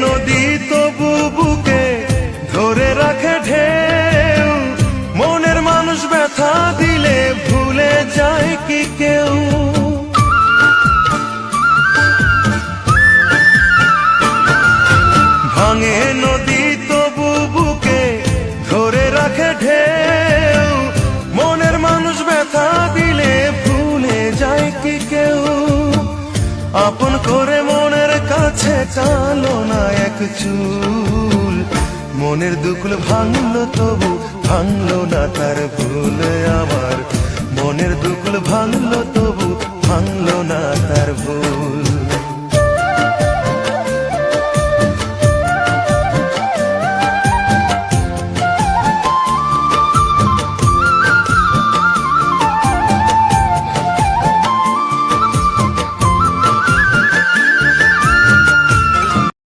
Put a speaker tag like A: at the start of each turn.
A: নদী তবু বুকে ধরে রাখে ঢেউ, মনের মানুষ ব্যথা দিলে ভুলে যায় কি কেউ? ভাঙে নদী তবু বুকে ধরে রাখে ঢেউ, মনের মানুষ ব্যথা দিলে ভুলে যায় কি কেউ? আপন করে মনের কাছে টানো না এক চুল, মনের দুকুল ভাঙলো তবু ভাঙলো না তার ভুল। আমার মনের দুকুল ভাঙলো তবু ভাঙলো না তার ভুল।